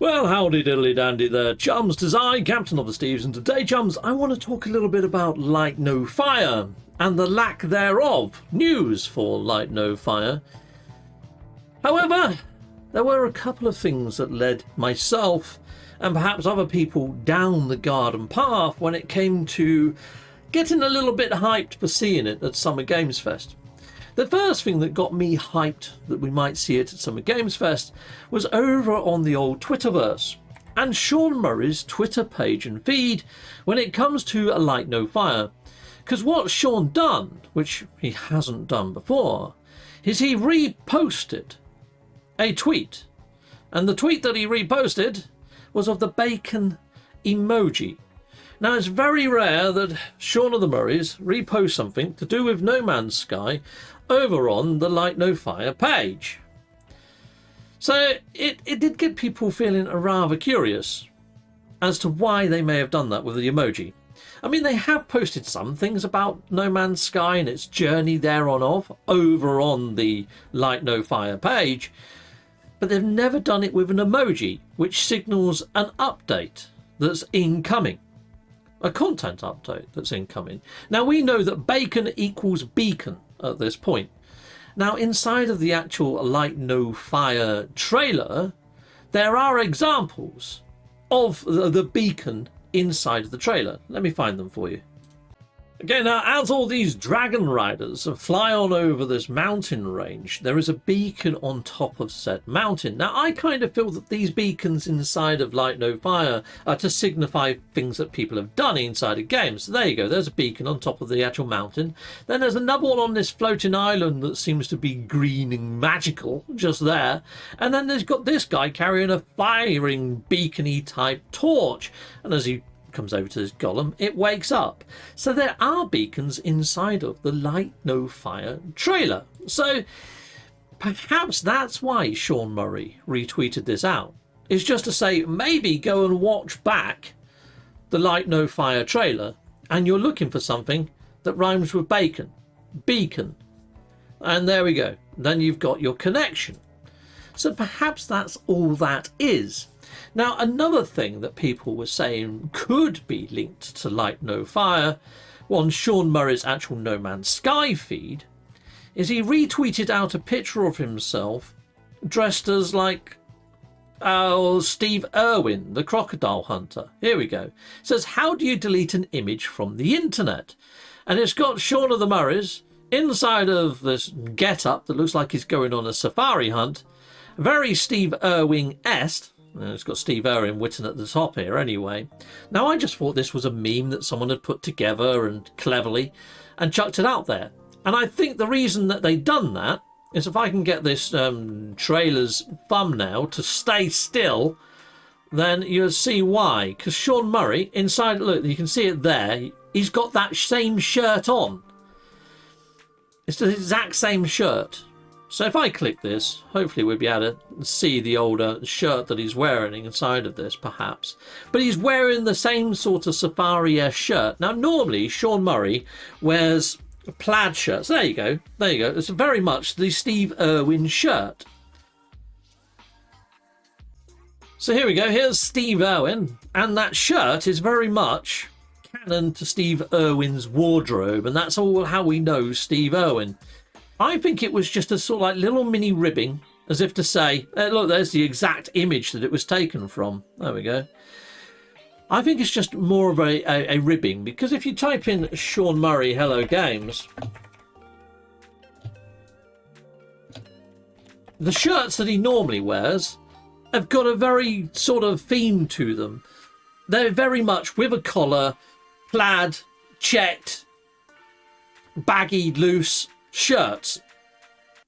Well, howdy diddly dandy there, chums. 'Tis I, Captain of the Steves, and today, chums, I want to talk a little bit about Light No Fire and the lack thereof. News for Light No Fire. However, there were a couple of things that led myself and perhaps other people down the garden path when it came to getting a little bit hyped for seeing it at Summer Games Fest. The first thing that got me hyped that we might see it at Summer Games Fest was over on the old Twitterverse and Sean Murray's Twitter page and feed when it comes to A Light No Fire. Because what Sean done, which he hasn't done before, is he reposted a tweet. And the tweet that he reposted was of the bacon emoji. Now, it's very rare that Sean of the Murrays reposts something to do with No Man's Sky over on the Light No Fire page. So it did get people feeling rather curious as to why they may have done that with the emoji. I mean, they have posted some things about No Man's Sky and its journey thereon of over on the Light No Fire page, but they've never done it with an emoji, which signals an update that's incoming. A content update that's incoming. Now, we know that bacon equals beacon at this point. Now, inside of the actual Light No Fire trailer, there are examples of the beacon inside of the trailer. Let me find them for you. Okay, now as all these dragon riders fly on over this mountain range, there is a beacon on top of said mountain. Now, I kind of feel that these beacons inside of Light No Fire are to signify things that people have done inside of games. So there you go, there's a beacon on top of the actual mountain. Then there's another one on this floating island that seems to be green and magical, just there. And then there's got this guy carrying a firing beacony type torch. And as he comes over to this golem, it wakes up. So there are beacons inside of the Light No Fire trailer. So perhaps that's why Sean Murray retweeted this out. It's just to say, maybe go and watch back the Light No Fire trailer and you're looking for something that rhymes with bacon. Beacon. And there we go. Then you've got your connection. So perhaps that's all that is. Now, another thing that people were saying could be linked to Light No Fire on Sean Murray's actual No Man's Sky feed is he retweeted out a picture of himself dressed as like Steve Irwin, the crocodile hunter. Here we go. It says, how do you delete an image from the internet? And it's got Sean of the Murrays inside of this get-up that looks like he's going on a safari hunt. Very Steve Irwin-esque. It's got Steve Irwin written at the top here anyway. Now, I just thought this was a meme that someone had put together and cleverly and chucked it out there. And I think the reason that they done that is if I can get this trailer's thumbnail to stay still, then you'll see why. Because Sean Murray, inside, look, you can see it there, he's got that same shirt on. It's the exact same shirt. So if I click this, hopefully we'll be able to see the older shirt that he's wearing inside of this, perhaps. But he's wearing the same sort of safari-esque shirt. Now, normally, Sean Murray wears plaid shirts. There you go. There you go. It's very much the Steve Irwin shirt. So here we go. Here's Steve Irwin. And that shirt is very much canon to Steve Irwin's wardrobe. And that's all how we know Steve Irwin. I think it was just a sort of like little mini ribbing, as if to say, look, there's the exact image that it was taken from. There we go. I think it's just more of a ribbing, because if you type in Sean Murray Hello Games, the shirts that he normally wears have got a very sort of theme to them. They're very much with a collar, plaid, checked, baggy, loose shirts.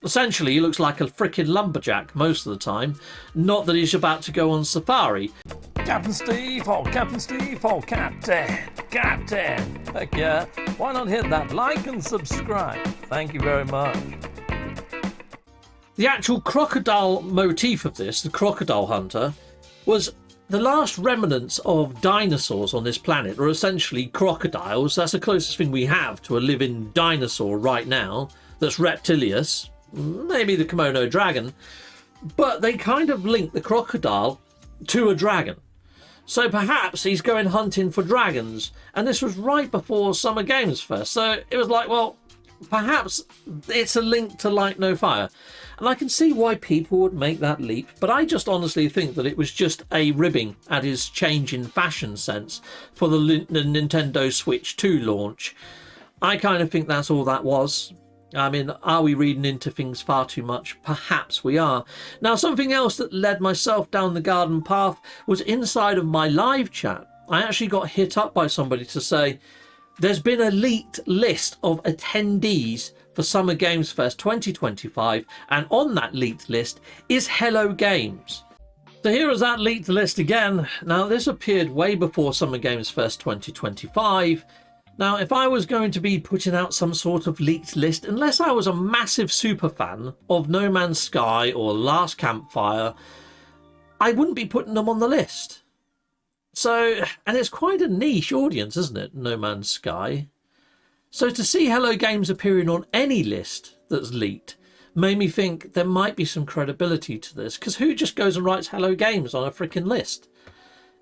Essentially, he looks like a frickin' lumberjack most of the time. Not that he's about to go on safari. Captain Steve, oh Captain Steve, oh Captain, Captain. Heck yeah, why not hit that like and subscribe? Thank you very much. The actual crocodile motif of this, the crocodile hunter, was the last remnants of dinosaurs on this planet are essentially crocodiles. That's the closest thing we have to a living dinosaur right now that's reptilious. Maybe the Komodo dragon. But they kind of link the crocodile to a dragon. So perhaps he's going hunting for dragons. And this was right before Summer Games Fest. So it was like, well, perhaps it's a link to Light No Fire. And I can see why people would make that leap. But I just honestly think that it was just a ribbing at his change in fashion sense for the Nintendo Switch 2 launch. I kind of think that's all that was. I mean, are we reading into things far too much? Perhaps we are. Now, something else that led myself down the garden path was inside of my live chat. I actually got hit up by somebody to say, there's been a leaked list of attendees for Summer Games Fest 2025, and on that leaked list is Hello Games. So here is that leaked list again. Now, this appeared way before Summer Games Fest 2025. Now, if I was going to be putting out some sort of leaked list, unless I was a massive super fan of No Man's Sky or Last Campfire, I wouldn't be putting them on the list. So, and it's quite a niche audience, isn't it, No Man's Sky? So to see Hello Games appearing on any list that's leaked made me think there might be some credibility to this, because who just goes and writes Hello Games on a freaking list?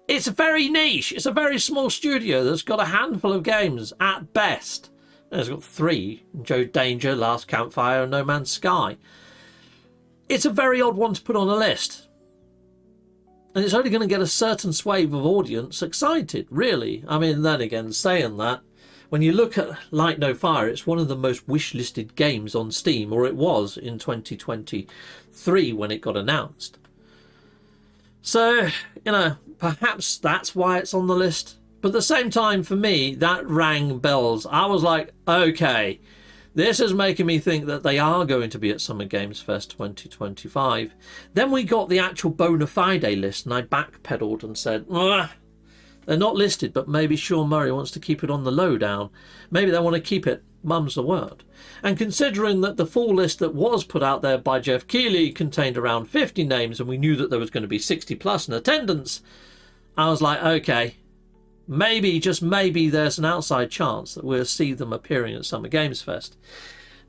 It's very niche. It's a very small studio that's got a handful of games at best. It's got 3, Joe Danger, Last Campfire and No Man's Sky. It's a very odd one to put on a list. And it's only going to get a certain swathe of audience excited, really. I mean, then again, saying that, when you look at Light No Fire, it's one of the most wish-listed games on Steam, or it was in 2023 when it got announced. So, you know, perhaps that's why it's on the list. But at the same time, for me, that rang bells. I was like, okay, this is making me think that they are going to be at Summer Games Fest 2025. Then we got the actual bona fide list, and I backpedaled and said, they're not listed, but maybe Sean Murray wants to keep it on the lowdown. Maybe they want to keep it, mum's the word. And considering that the full list that was put out there by Jeff Keighley contained around 50 names, and we knew that there was going to be 60 plus in attendance, I was like, okay, maybe, just maybe, there's an outside chance that we'll see them appearing at Summer Games Fest.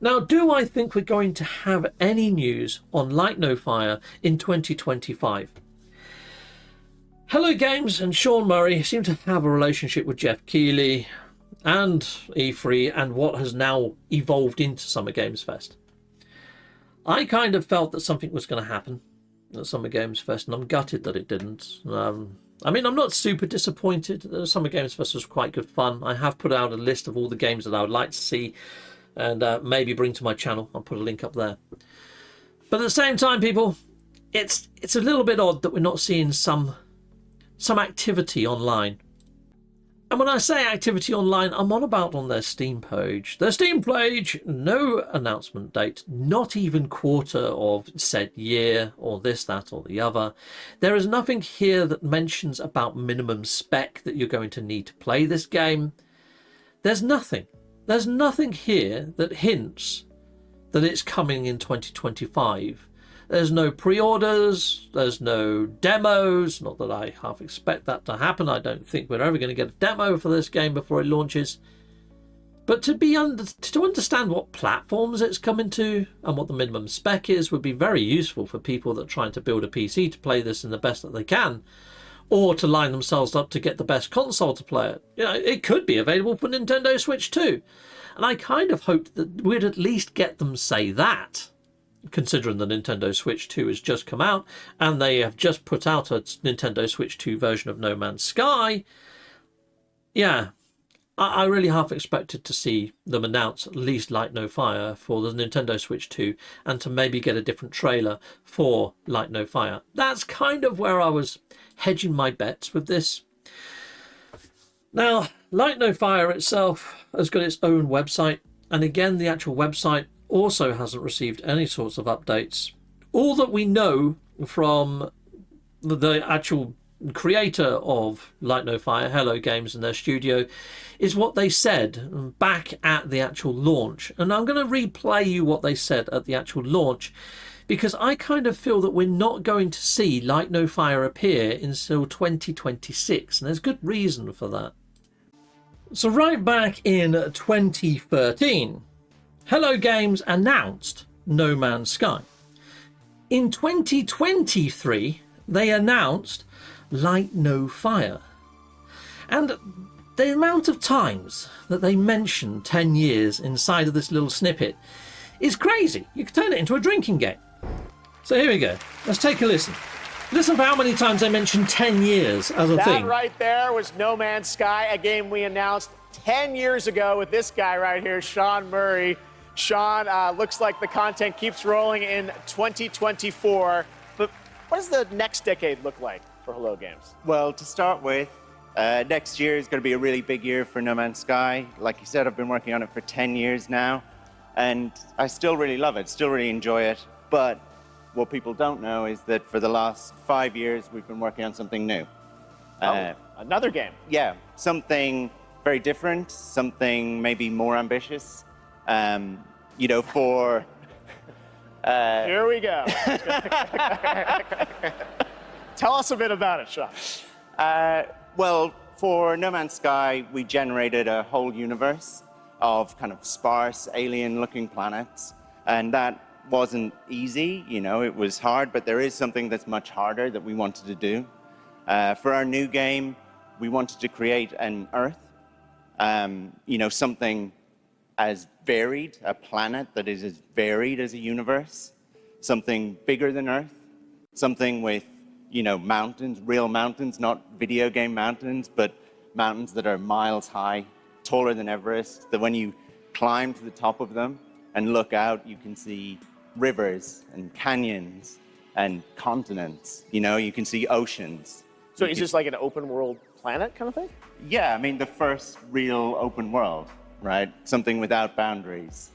Now, do I think we're going to have any news on Light No Fire in 2025? Hello Games and Sean Murray seem to have a relationship with Jeff Keighley and E3 and what has now evolved into Summer Games Fest. I kind of felt that something was going to happen at Summer Games Fest, and I'm gutted that it didn't. I mean, I'm not super disappointed. Summer Games Fest was quite good fun. I have put out a list of all the games that I would like to see and maybe bring to my channel. I'll put a link up there. But at the same time, people, it's a little bit odd that we're not seeing some activity online. And when I say activity online, I'm on about on their Steam page. Their Steam page, no announcement date, not even quarter of said year, or this, that, or the other. There is nothing here that mentions about minimum spec that you're going to need to play this game. There's nothing. There's nothing here that hints that it's coming in 2025. There's no pre-orders, there's no demos, not that I half expect that to happen. I don't think we're ever going to get a demo for this game before it launches. But to understand what platforms it's coming to and what the minimum spec is would be very useful for people that are trying to build a PC to play this in the best that they can, or to line themselves up to get the best console to play it. You know, it could be available for Nintendo Switch too. And I kind of hoped that we'd at least get them say that, considering the Nintendo Switch 2 has just come out and they have just put out a Nintendo Switch 2 version of No Man's Sky. Yeah, I really half expected to see them announce at least Light No Fire for the Nintendo Switch 2 and to maybe get a different trailer for Light No Fire. That's kind of where I was hedging my bets with this. Now, Light No Fire itself has got its own website, and again, the actual website also hasn't received any sorts of updates. All that we know from the actual creator of Light No Fire, Hello Games, and their studio, is what they said back at the actual launch. And I'm going to replay you what they said at the actual launch, because I kind of feel that we're not going to see Light No Fire appear until 2026, and there's good reason for that. So right back in 2013, Hello Games announced No Man's Sky. In 2023, they announced Light No Fire. And the amount of times that they mention 10 years inside of this little snippet is crazy. You could turn it into a drinking game. So here we go. Let's take a listen. Listen for how many times they mention 10 years as a thing. That right there was No Man's Sky, a game we announced 10 years ago with this guy right here, Sean Murray. Sean, looks like the content keeps rolling in 2024. But what does the next decade look like for Hello Games? Well, to start with, next year is going to be a really big year for No Man's Sky. Like you said, I've been working on it for 10 years now, and I still really love it, still really enjoy it. But what people don't know is that for the last 5 years, we've been working on something new. Another game. Yeah, something very different, something maybe more ambitious. You know, for... Here we go. Tell us a bit about it, Sean. Well, for No Man's Sky, we generated a whole universe of kind of sparse, alien-looking planets, and that wasn't easy, you know, it was hard, but there is something that's much harder that we wanted to do. For our new game, we wanted to create an Earth, you know, something as varied, a planet that is as varied as a universe, something bigger than Earth, something with, you know, mountains, real mountains, not video game mountains, but mountains that are miles high, taller than Everest, that when you climb to the top of them and look out, you can see rivers and canyons and continents, you know, you can see oceans. So is this like an open world planet kind of thing? Yeah, I mean, the first real open world, right? Something without boundaries.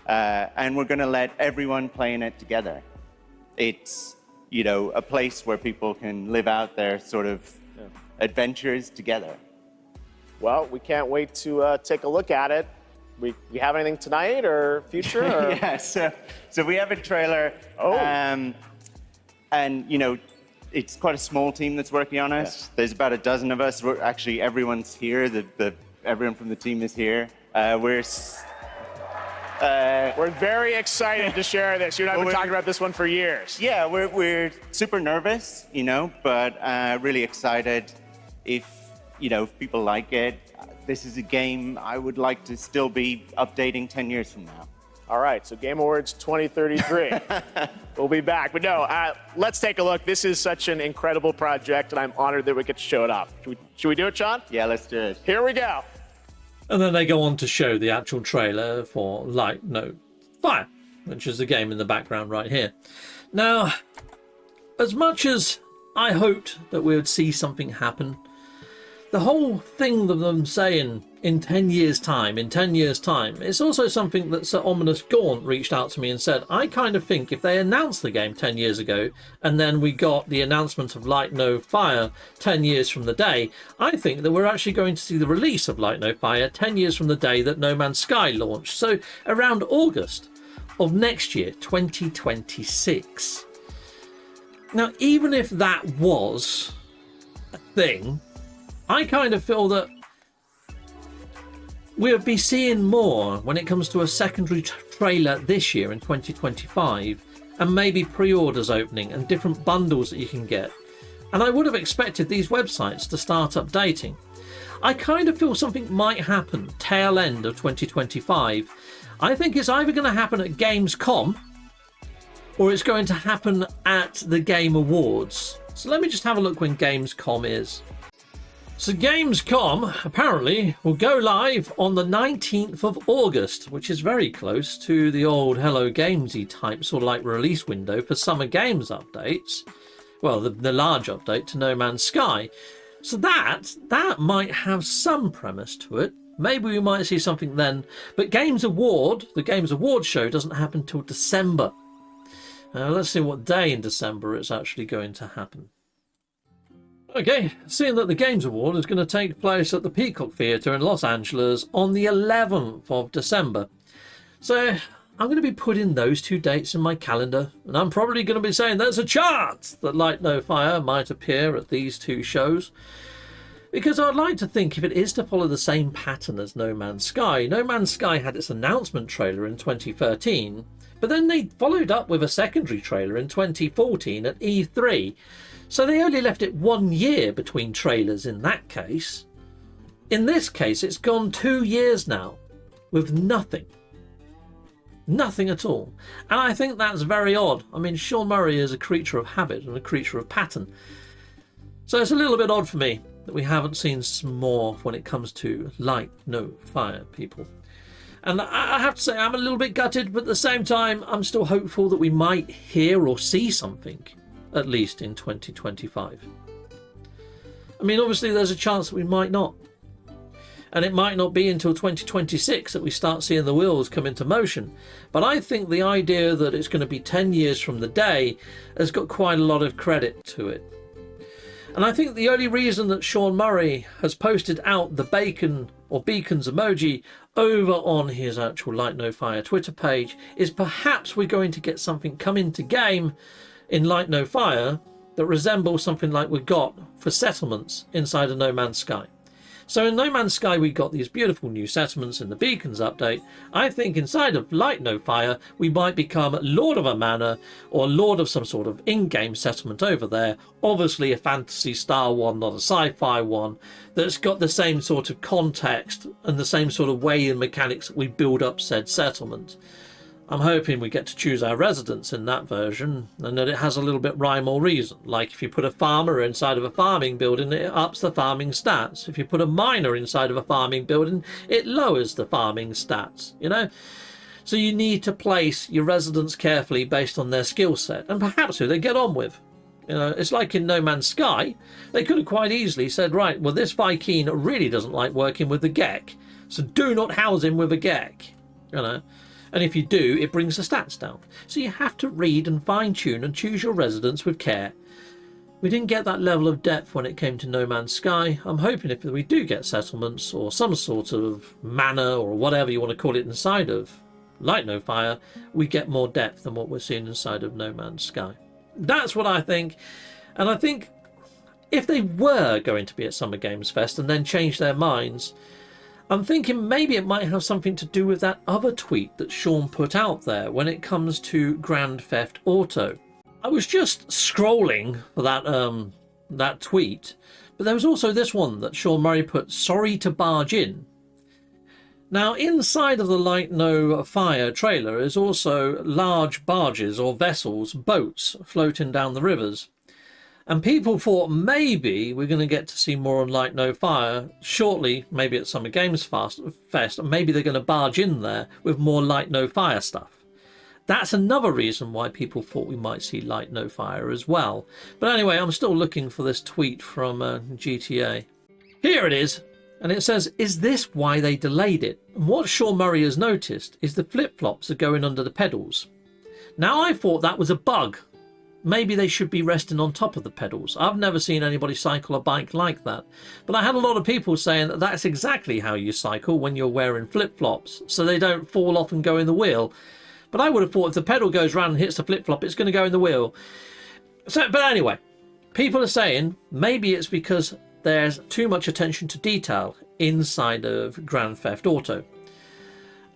And we're going to let everyone play in it together. It's, you know, a place where people can live out their sort of adventures together. Well, we can't wait to take a look at it. We have anything tonight or future? Or? Yeah, so we have a trailer. Oh. And, you know, it's quite a small team that's working on it. Yeah. There's about a dozen of us. Actually, everyone's here. Everyone from the team is here. We're very excited to share this. You and I have been talking about this one for years. Yeah, we're super nervous, you know, but really excited. If, you know, if people like it, this is a game I would like to still be updating 10 years from now. All right, so Game Awards 2033. We'll be back. But no, let's take a look. This is such an incredible project, and I'm honored that we could show it off. Should we do it, Sean? Yeah, let's do it. Here we go. And then they go on to show the actual trailer for Light No Fire, which is the game in the background right here. Now, as much as I hoped that we would see something happen, the whole thing of them saying in 10 years' time, it's also something that Sir Ominous Gaunt reached out to me and said, I kind of think if they announced the game 10 years ago, and then we got the announcement of Light No Fire 10 years from the day, I think that we're actually going to see the release of Light No Fire 10 years from the day that No Man's Sky launched. So around August of next year, 2026. Now, even if that was a thing, I kind of feel that we'll be seeing more when it comes to a secondary trailer this year in 2025, and maybe pre-orders opening and different bundles that you can get. And I would have expected these websites to start updating. I kind of feel something might happen tail end of 2025. I think it's either going to happen at Gamescom or it's going to happen at the Game Awards. So let me just have a look when Gamescom is. So Gamescom apparently will go live on the 19th of August, which is very close to the old Hello Gamesy type sort of like release window for Summer Games updates. Well, the large update to No Man's Sky. So that might have some premise to it. Maybe we might see something then. But the Games Award show doesn't happen till December. Let's see what day in December it's actually going to happen. Okay, seeing that the Games Award is going to take place at the Peacock Theatre in Los Angeles on the 11th of December. So I'm going to be putting those two dates in my calendar, and I'm probably going to be saying there's a chance that Light No Fire might appear at these two shows. Because I'd like to think if it is to follow the same pattern as No Man's Sky. No Man's Sky had its announcement trailer in 2013, but then they followed up with a secondary trailer in 2014 at E3. So they only left it 1 year between trailers in that case. In this case, it's gone 2 years now with nothing. Nothing at all. And I think that's very odd. I mean, Sean Murray is a creature of habit and a creature of pattern. So it's a little bit odd for me that we haven't seen some more when it comes to light, no fire, people. And I have to say, I'm a little bit gutted, but at the same time, I'm still hopeful that we might hear or see something, at least in 2025. I mean, obviously, there's a chance that we might not. And it might not be until 2026 that we start seeing the wheels come into motion. But I think the idea that it's going to be 10 years from the day has got quite a lot of credit to it. And I think the only reason that Sean Murray has posted out the bacon or beacons emoji over on his actual Light No Fire Twitter page is perhaps we're going to get something come into game in Light No Fire that resembles something like we've got for settlements inside of No Man's Sky. So in No Man's Sky we got these beautiful new settlements in the Beacons update. I think inside of Light No Fire we might become Lord of a Manor or Lord of some sort of in-game settlement over there. Obviously a fantasy style one, not a sci-fi one, that's got the same sort of context and the same sort of way and mechanics that we build up said settlement. I'm hoping we get to choose our residents in that version and that it has a little bit rhyme or reason. Like if you put a farmer inside of a farming building, it ups the farming stats. If you put a miner inside of a farming building, it lowers the farming stats, you know? So you need to place your residents carefully based on their skill set and perhaps who they get on with. You know, it's like in No Man's Sky, they could have quite easily said, right, well, this Viking really doesn't like working with the Gek, so do not house him with a Gek, you know? And if you do, it brings the stats down. So you have to read and fine-tune and choose your residents with care. We didn't get that level of depth when it came to No Man's Sky. I'm hoping if we do get settlements or some sort of manor or whatever you want to call it inside of Light No Fire, we get more depth than what we're seeing inside of No Man's Sky. That's what I think. And I think if they were going to be at Summer Games Fest and then change their minds, I'm thinking maybe it might have something to do with that other tweet that Sean put out there when it comes to Grand Theft Auto. I was just scrolling for that tweet, but there was also this one that Sean Murray put, "Sorry to barge in." Now, inside of the Light No Fire trailer is also large barges or vessels, boats, floating down the rivers. And people thought maybe we're going to get to see more on Light No Fire shortly, maybe at Summer Games Fest, and maybe they're going to barge in there with more Light No Fire stuff. That's another reason why people thought we might see Light No Fire as well. But anyway, I'm still looking for this tweet from GTA. Here it is. And it says, "Is this why they delayed it?" And what Sean Murray has noticed is the flip-flops are going under the pedals. Now I thought that was a bug. Maybe they should be resting on top of the pedals. I've never seen anybody cycle a bike like that. But I had a lot of people saying that that's exactly how you cycle when you're wearing flip-flops, so they don't fall off and go in the wheel. But I would have thought if the pedal goes round and hits the flip-flop, it's going to go in the wheel. So, but anyway, people are saying maybe it's because there's too much attention to detail inside of Grand Theft Auto.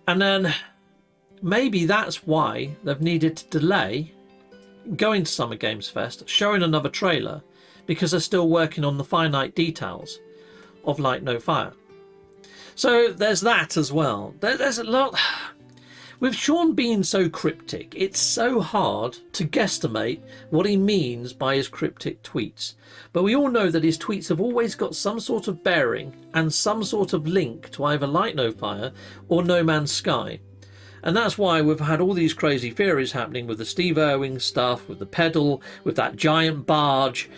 And then maybe that's why they've needed to delay going to Summer Games Fest, showing another trailer, because they're still working on the finite details of Light No Fire. So there's that as well. There's a lot. With Sean being so cryptic, it's so hard to guesstimate what he means by his cryptic tweets. But we all know that his tweets have always got some sort of bearing and some sort of link to either Light No Fire or No Man's Sky. And that's why we've had all these crazy theories happening with the Steve Irwin stuff, with the pedal, with that giant barge.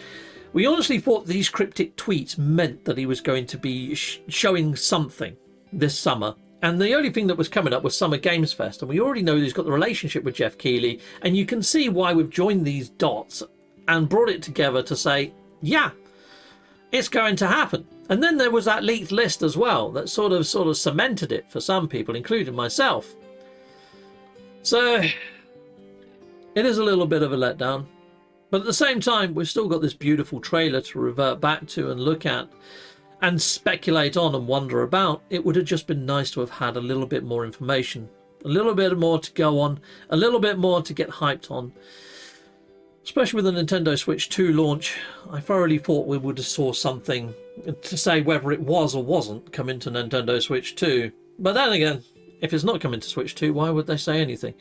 We honestly thought these cryptic tweets meant that he was going to be showing something this summer. And the only thing that was coming up was Summer Games Fest. And we already know he's got the relationship with Jeff Keighley. And you can see why we've joined these dots and brought it together to say, yeah, it's going to happen. And then there was that leaked list as well that sort of cemented it for some people, including myself. So it is a little bit of a letdown, but at the same time we've still got this beautiful trailer to revert back to and look at and speculate on and wonder about. It would have just been nice to have had a little bit more information, a little bit more to go on, a little bit more to get hyped on. especially with the Nintendo Switch 2 launch, I thoroughly thought we would have saw something to say whether it was or wasn't coming to Nintendo Switch 2. But then again, if it's not coming to Switch 2, why would they say anything?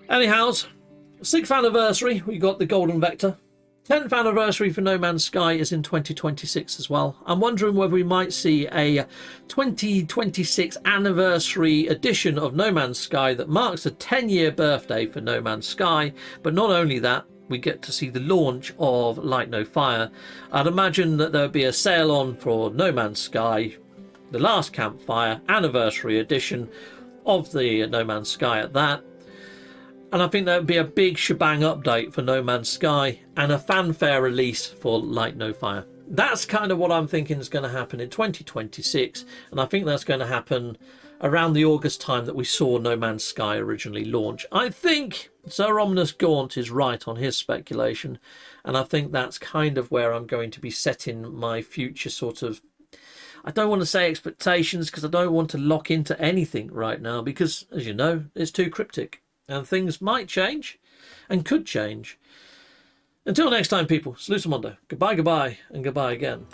Anyhow, 6th anniversary, we got the Golden Vector. 10th anniversary for No Man's Sky is in 2026 as well. I'm wondering whether we might see a 2026 anniversary edition of No Man's Sky that marks the 10-year birthday for No Man's Sky. But not only that, we get to see the launch of Light No Fire. I'd imagine that there would be a sale on for No Man's Sky, The Last Campfire anniversary edition of the No Man's Sky at that. And I think that would be a big shebang update for No Man's Sky and a fanfare release for Light No Fire. That's kind of what I'm thinking is going to happen in 2026. And I think that's going to happen around the August time that we saw No Man's Sky originally launch. I think Sir Ominous Gaunt is right on his speculation. And I think that's kind of where I'm going to be setting my future sort of... I don't want to say expectations because I don't want to lock into anything right now because, as you know, it's too cryptic. And things might change and could change. Until next time, people, Salutamondo. Goodbye, goodbye, and goodbye again.